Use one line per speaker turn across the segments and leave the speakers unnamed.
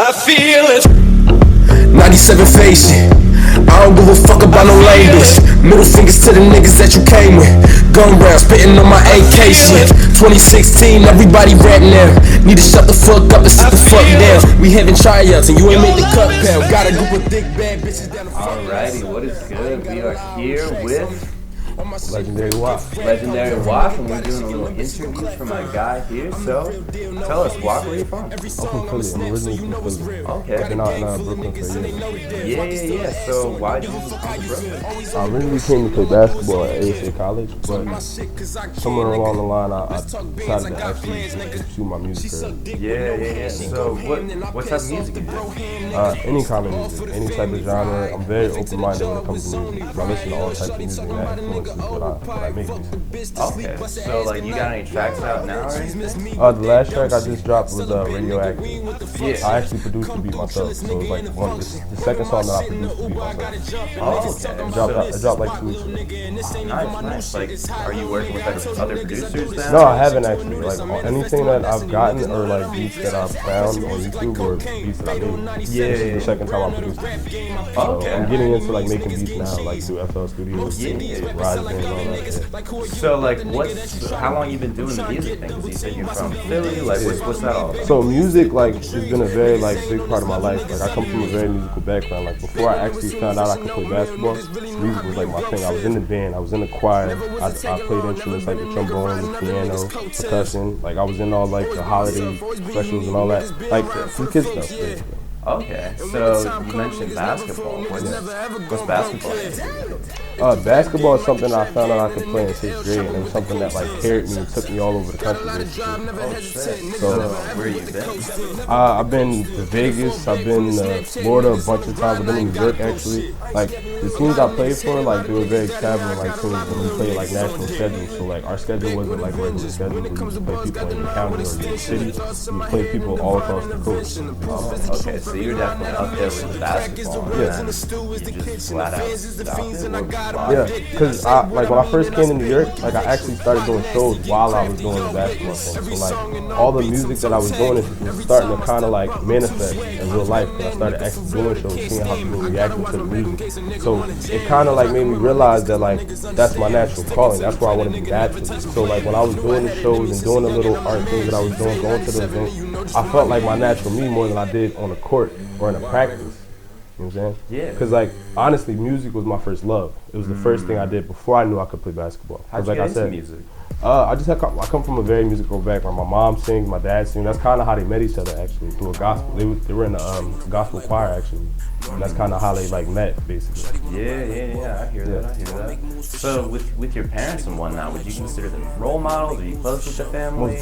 I feel it.
97 facing. I don't give a fuck about no language. Middle fingers to the niggas that you came with. Gun round, spitting on my AK shit. 2016, everybody rap now. Need to shut the fuck up and sit the fuck down. We having tryouts and you ain't made the cut, pal. Got a group of thick bad bitches down the front.
Alrighty, what is good? We are here with
Legendary WOK.
Legendary WOK, and we're doing a little interview for my guy here. So, tell us, WOK, where you from?
I'm from Philly. I'm originally from Philly.
Okay.
I've been out in Brooklyn for years.
Yeah. So, why did you move to Brooklyn?
I originally came to play basketball at ASA College, but somewhere along the line, I decided to actually pursue my music career.
Yeah. So, what type of music you do?
Any kind of music, any type of genre. I'm very open-minded when it comes to music. I listen to all types of music that influences what I make.
Okay. So, like, you got any tracks out now or anything?
The last track I just dropped was Radioactive.
Yeah.
I actually produced the beat myself, so it was like the second song that I produced the beat myself.
Oh, okay.
It dropped like 2 weeks ago.
Nice. Like, are you working with like other producers then?
No, I haven't actually. Like anything that I've gotten or like beats that I've found on YouTube or beats that I made.
Yeah.
This is the second time I produced it. So
Okay.
I'm getting into like making beats now, like through FL Studios,
Yeah.
Braj and all that. Yeah.
So, like, how long you been doing the music thing? Because you said you're from Philly. Like, what's that all about?
So music, like, has been a very, like, big part of my life. Like, I come from a very musical background. Like, before I actually found out I could play basketball, music was, like, my thing. I was in the band. I was in the choir. I played instruments like the trombone, the piano, percussion. Like, I was in all, like, the holiday specials and all that. Like, some kid stuff, basically.
Okay, so you mentioned basketball. What's basketball?
Basketball is something that I found out I could play in 6th grade, and it was something that like carried me and took me all over the country.
Oh shit! So where you been?
I've been to Vegas. I've been to Florida a bunch of times. I've been in New York actually. Like the teams I played for, like they were very traveling like teams when we played like national schedules. So like our schedule wasn't like regular schedule. We used to play people in the county or the city. We would play people all across the coast.
Oh, okay. So you're definitely up there with the basketball.
Yeah.
And you just flat out stopped it.
Yeah, because like when I first came to New York, like I actually started doing shows while I was doing the basketball thing. So like all the music that I was doing was starting to kind of like manifest in real life. Because I started actually doing shows, seeing how people reacted to the music. So it kind of like made me realize that like that's my natural calling. That's where I want to be naturally. So like when I was doing the shows and doing the little art things that I was doing, going to the events, I felt like my natural me more than I did on the court or in a practice. You know what I'm saying?
Yeah.
Because like honestly, music was my first love. It was the first thing I did before I knew I could play basketball.
How'd you
like
get
I said,
into music?
I come from a very musical background. My mom sings, my dad sings. That's kind of how they met each other actually, through a gospel. They were in the gospel choir actually, and that's kind of how they like met basically.
Yeah. I hear that. So with your parents and whatnot, would you consider them role models? Are you close with the family?
Most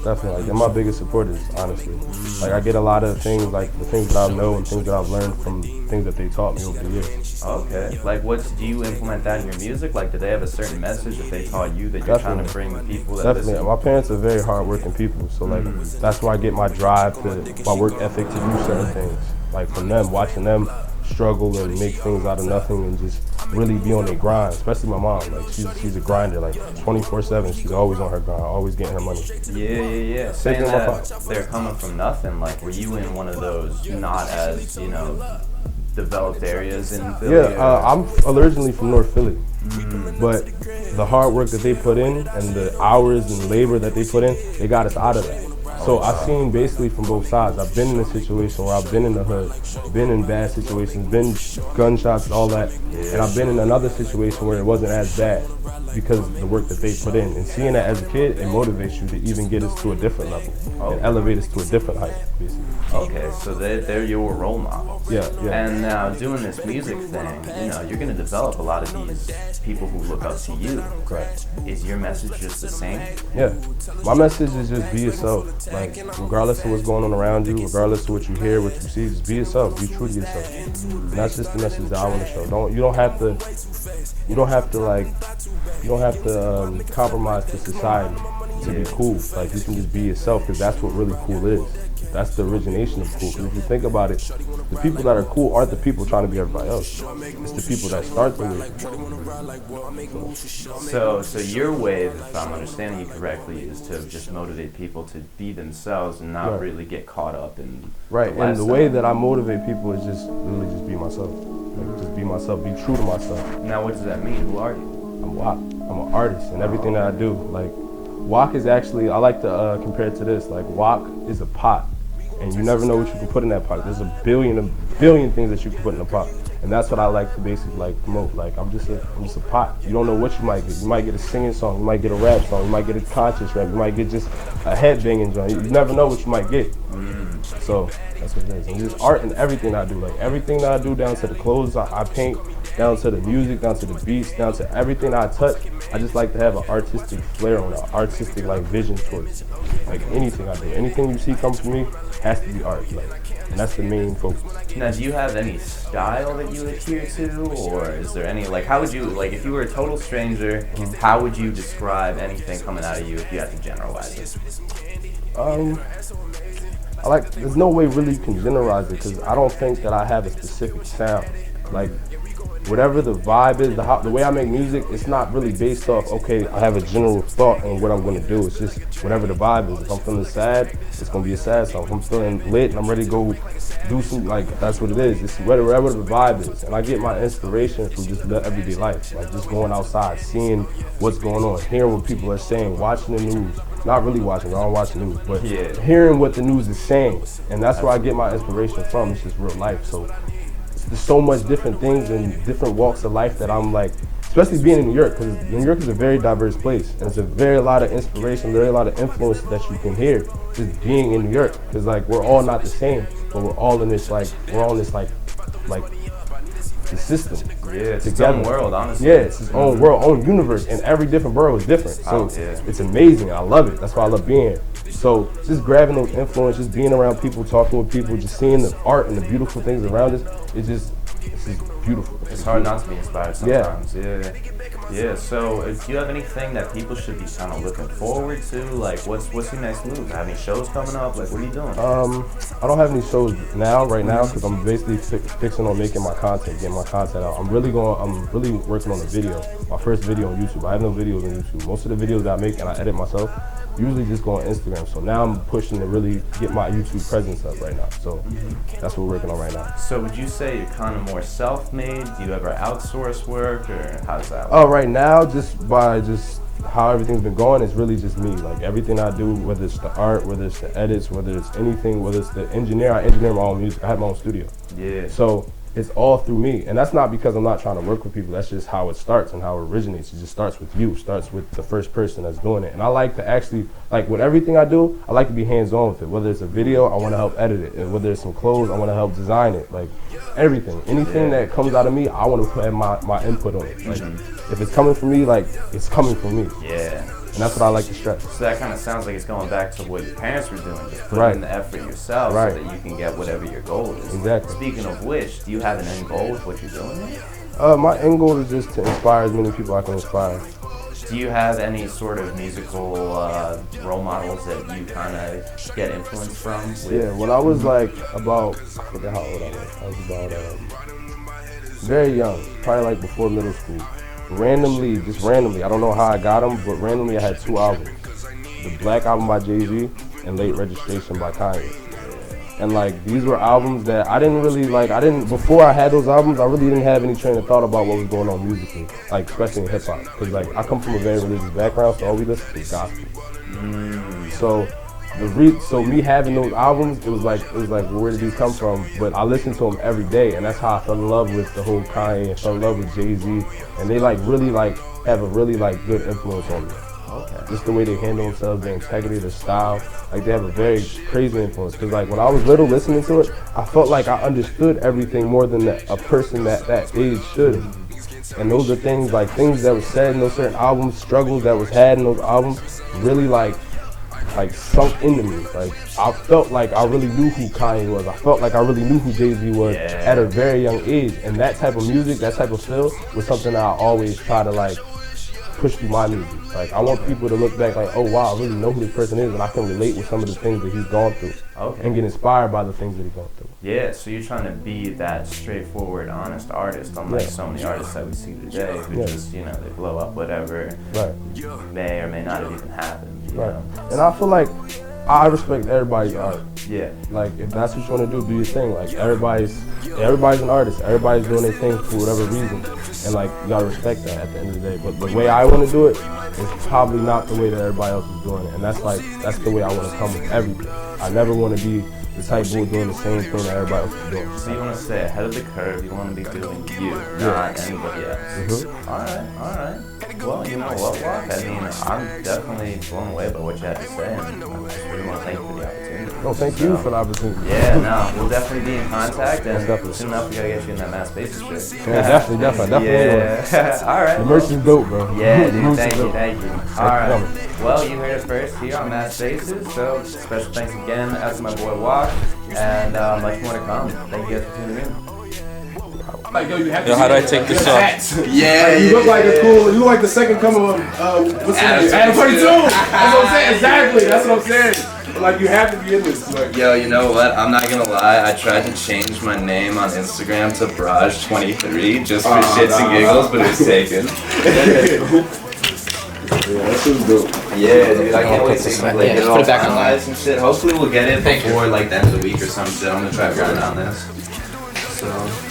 definitely. Like they're my biggest supporters, honestly. Like I get a lot of things, like the things that I know and things that I've learned from things that they taught me over the years.
Okay. Like do you implement that in your music? Like do they have a certain message that they taught you that you're trying to bring the people that listen?
My parents are very hard-working people, so like that's where I get my drive my work ethic to do certain things. Like from them, watching them struggle and make things out of nothing and just really be on their grind. Especially my mom, like she's a grinder, like 24/7. She's always on her grind, always getting her money.
Yeah. Saying that they're coming from nothing. Like were you in one of those not as developed areas in Philly?
Yeah, I'm originally from North Philly. But the hard work that they put in and the hours and labor that they put in, they got us out of that. So I've seen basically from both sides. I've been in a situation where I've been in the hood, been in bad situations, been gunshots, all that, and I've been in another situation where it wasn't as bad because of the work that they put in. And seeing that as a kid, it motivates you to even get us to a different level and elevate us to a different height, basically.
Okay, so they're your role models.
Yeah.
And now doing this music thing, you're going to develop a lot of these people who look up to you.
Correct.
Is your message just the same?
Yeah. My message is just be yourself. Like, regardless of what's going on around you, regardless of what you hear, what you see, just be yourself. Be true to yourself. And that's just the message that I want to show. You don't have to compromise to society to be cool. Like, you can just be yourself because that's what really cool is. that's the origination of cool. Because if you think about it, the people that are cool aren't the people trying to be everybody else. It's the people that start the wave.
So your wave, if I'm understanding you correctly, is to just motivate people to be themselves and not really get caught up in
and the way that I motivate people is just literally just be myself. Like, just be myself, be true to myself.
Now, what does that mean? Who are you?
I'm WOK. I'm an artist, and everything that I do, like, WOK is actually, I like to compare it to this, like, WOK is a pot, and you never know what you can put in that pot. There's a billion things that you can put in a pot, and that's what I like to basically like promote. Like, I'm just a pot. You don't know what you might get. You might get a singing song, you might get a rap song, you might get a conscious rap, you might get just a headbanging joint. You never know what you might get. So that's what it is. And just art and everything I do, like everything that I do, down to the clothes I paint, down to the music, down to the beats, down to everything I touch. I just like to have an artistic flair on it, artistic like vision towards it. Like anything I do, anything you see come from me has to be art, like, and that's the main focus.
Now, do you have any style that you adhere to, or is there any, like, how would you, like, if you were a total stranger, how would you describe anything coming out of you if you had to generalize it?
There's no way really you can generalize it, because I don't think that I have a specific sound. Like, whatever the vibe is, the way I make music, it's not really based off, okay, I have a general thought on what I'm gonna do. It's just whatever the vibe is. If I'm feeling sad, it's gonna be a sad song. If I'm feeling lit and I'm ready to go do some, like, that's what it is. It's whatever the vibe is. And I get my inspiration from just everyday life, like just going outside, seeing what's going on, hearing what people are saying, watching the news. Not really watching, I don't watch the news, but hearing what the news is saying. And that's where I get my inspiration from. It's just real life. So there's so much different things and different walks of life that I'm like, especially being in New York, because New York is a very diverse place. And it's a very lot of inspiration, very lot of influence that you can hear just being in New York. Because like, we're all not the same, but we're all in this like, the system.
Yeah, it's
together.
Its own world, honestly.
Yeah, it's its own world, own universe, and every different borough is different. So it's amazing. I love it. That's why I love being here. So just grabbing those influences, just being around people, talking with people, just seeing the art and the beautiful things around us, it's just beautiful.
It's hard not to be inspired sometimes. Yeah. So, do you have anything that people should be kind of looking forward to? Like, what's your next move? Have any shows coming up? Like, what are you doing?
I don't have any shows right now, because I'm basically fixing on making my content, getting my content out. I'm really working on a video, my first video on YouTube. I have no videos on YouTube. Most of the videos that I make and I edit myself usually just go on Instagram. So now I'm pushing to really get my YouTube presence up right now. So that's what we're working on right now.
So would you say you're kind of more self-made? Do you ever outsource work, or how does that work?
Right now, just how everything's been going, it's really just me. Like everything I do, whether it's the art, whether it's the edits, whether it's anything, whether it's the engineer, I engineer my own music. I have my own studio. Yeah. So it's all through me. And that's not because I'm not trying to work with people. That's just how it starts and how it originates. It just starts with you, starts with the first person that's doing it. And I like to actually, like with everything I do, I like to be hands-on with it. Whether it's a video, I want to help edit it. And whether it's some clothes, I want to help design it. Like everything. Anything that comes out of me, I want to put my input on it. Like if it's coming from me, like it's coming from me.
Yeah.
And that's what I like to stress.
So that kind of sounds like it's going back to what your parents were doing, just putting in the effort yourself so that you can get whatever your goal is.
Exactly.
Speaking of which, do you have an end goal with what you're doing?
My end goal is just to inspire as many people I can inspire.
Do you have any sort of musical role models that you kind of get influence from?
Yeah, when I was like about, I forget how old I was. I was about very young, probably like before middle school. Randomly, I don't know how I got them, but randomly I had 2 albums. The Black album by Jay-Z and Late Registration by Kanye. And like, these were albums that I didn't really like, before I had those albums, I really didn't have any train of thought about what was going on musically, like especially in hip hop. Cause like, I come from a very religious background, so all we listen to is gospel. So me having those albums, it was like, where did these come from? But I listened to them every day, and that's how I fell in love with the whole Kanye, and fell in love with Jay-Z, and they like really like have a really like good influence on me. Okay. Just the way they handle themselves, their integrity, their style, like they have a very crazy influence. Cause like when I was little listening to it, I felt like I understood everything more than a person that age should. And those are things that was said in those certain albums, struggles that was had in those albums, really like sunk into me. Like I felt like I really knew who Kanye was. I felt like I really knew who Jay-Z was at a very young age. And that type of music, that type of feel was something that I always try to like push through my music. Like, I want people to look back like, oh wow, I really know who this person is, and I can relate with some of the things that he's gone through, and get inspired by the things that he's gone through.
Yeah, so you're trying to be that straightforward, honest artist, unlike so many artists that we see today who just, you know, they blow up whatever, may or may not have even happened. You know?
And I feel like I respect everybody's art.
Yeah.
Like, if that's what you want to do your thing. Like, everybody's an artist. Everybody's doing their thing for whatever reason. And, like, you gotta respect that at the end of the day. But the way I want to do it is probably not the way that everybody else is doing it. And that's the way I want to come with everything. I never want to be the type of dude doing the same thing that everybody else is doing.
So you want to stay ahead of the curve, you want to be doing you, not anybody else. Alright. Well, you know what, WOK? I mean, I'm definitely blown away by what you had to say, and I just really want to thank you for the opportunity.
No, thank you for the opportunity.
Yeah, no, we'll definitely be in contact, and soon enough we gotta get you in that Mass Basis shirt.
Yeah, definitely.
Yeah. Alright.
The merch is dope, bro.
Yeah, dude, thank you. Alright. Well, you heard it first here on Mass Basis, so special thanks again out to my boy WOK, and much more to come. Thank you guys for tuning in.
Like, yo,
how do I take this off?
Yeah, you look like you look like the second coming of what's his name? Adam 22. That's what I'm saying. Exactly. That's what I'm saying. Like, you have to be in this. Like,
yo, you know what? I'm not gonna lie. I tried to change my name on Instagram to Braj 23 just for shits and giggles, but it was taken.
Yeah, that shit's dope.
Yeah, dude, I can't wait to get it all
put it back on
finalized and shit. Hopefully we'll get it before like the end of the week or some shit. I'm gonna try to grind on this. So.